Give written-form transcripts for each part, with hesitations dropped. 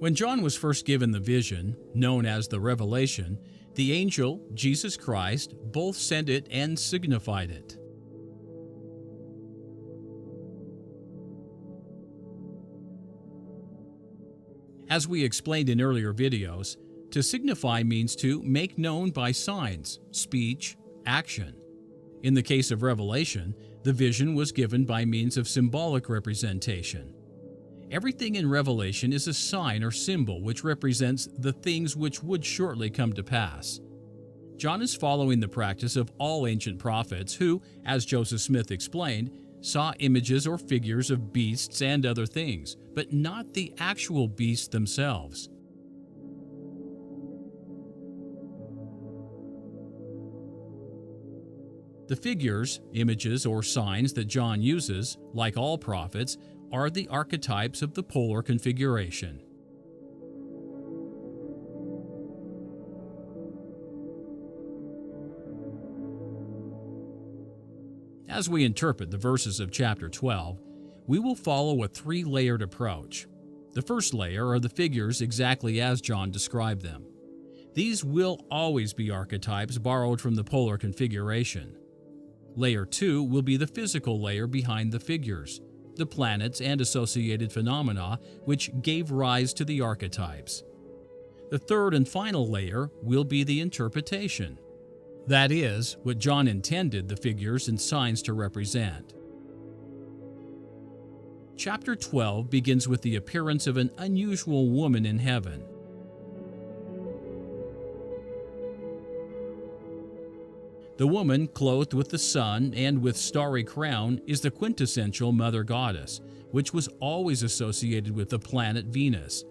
When John was first given the vision, known as the Revelation, the angel, Jesus Christ, both sent it and signified it. As we explained in earlier videos, to signify means to make known by signs, speech, action. In the case of Revelation, the vision was given by means of symbolic representation. Everything in Revelation is a sign or symbol which represents the things which would shortly come to pass. John is following the practice of all ancient prophets who, as Joseph Smith explained, saw images or figures of beasts and other things, but not the actual beasts themselves. The figures, images, or signs that John uses, like all prophets, are the archetypes of the polar configuration. As we interpret the verses of chapter 12, we will follow a three-layered approach. The first layer are the figures exactly as John described them. These will always be archetypes borrowed from the polar configuration. Layer 2 will be the physical layer behind the figures, the planets and associated phenomena which gave rise to the archetypes. The third and final layer will be the interpretation. That is, what John intended the figures and signs to represent. Chapter 12 begins with the appearance of an unusual woman in heaven. The woman, clothed with the sun and with starry crown, is the quintessential mother goddess, which was always associated with the planet Venus.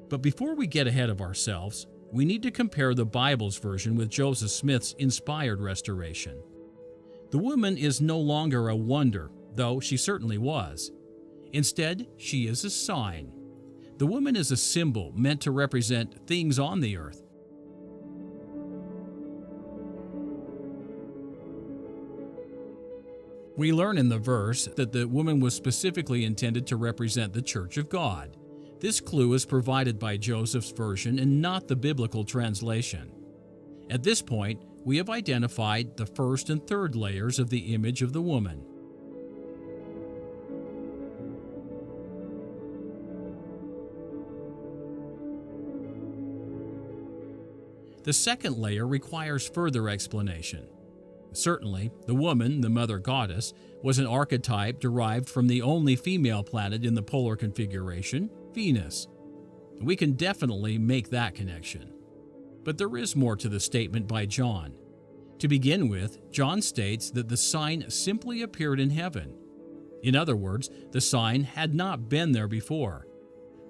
But before we get ahead of ourselves, we need to compare the Bible's version with Joseph Smith's inspired restoration. The woman is no longer a wonder, though she certainly was. Instead, she is a sign. The woman is a symbol meant to represent things on the earth. We learn in the verse that the woman was specifically intended to represent the Church of God. This clue is provided by Joseph's version and not the biblical translation. At this point, we have identified the first and third layers of the image of the woman. The second layer requires further explanation. Certainly, the woman, the mother goddess, was an archetype derived from the only female planet in the polar configuration, Venus. We can definitely make that connection. But there is more to the statement by John. To begin with, John states that the sign simply appeared in heaven. In other words, the sign had not been there before.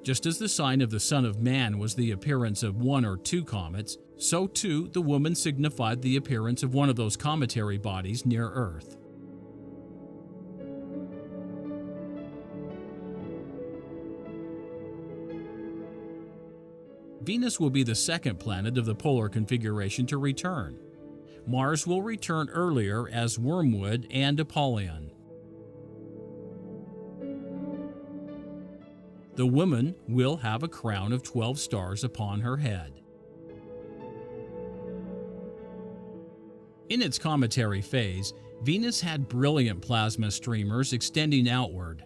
Just as the sign of the Son of Man was the appearance of one or two comets, so too the woman signified the appearance of one of those cometary bodies near Earth. Venus will be the second planet of the polar configuration to return. Mars will return earlier as Wormwood and Apollyon. The woman will have a crown of 12 stars upon her head. In its cometary phase, Venus had brilliant plasma streamers extending outward.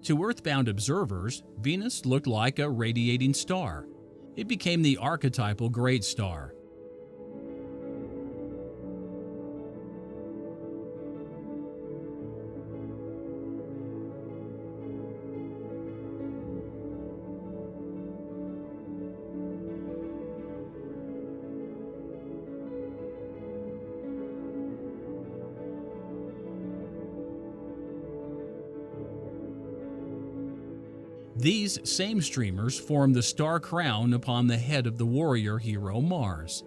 To Earthbound observers, Venus looked like a radiating star. It became the archetypal great star. These same streamers form the star crown upon the head of the warrior hero Mars.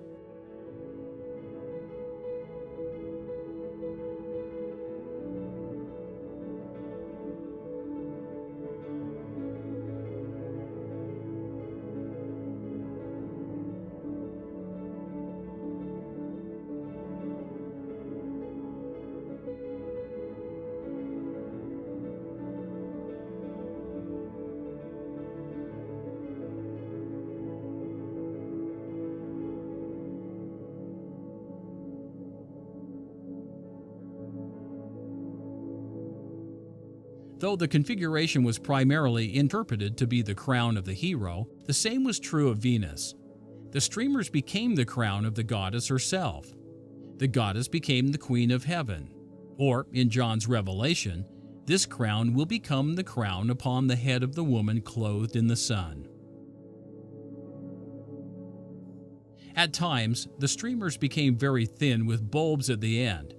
Though the configuration was primarily interpreted to be the crown of the hero, the same was true of Venus. The streamers became the crown of the goddess herself. The goddess became the queen of heaven. Or, in John's revelation, this crown will become the crown upon the head of the woman clothed in the sun. At times, the streamers became very thin with bulbs at the end.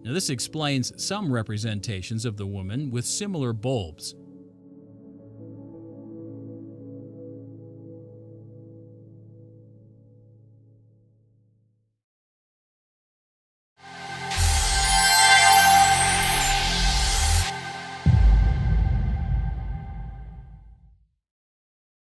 Now, this explains some representations of the woman with similar bulbs.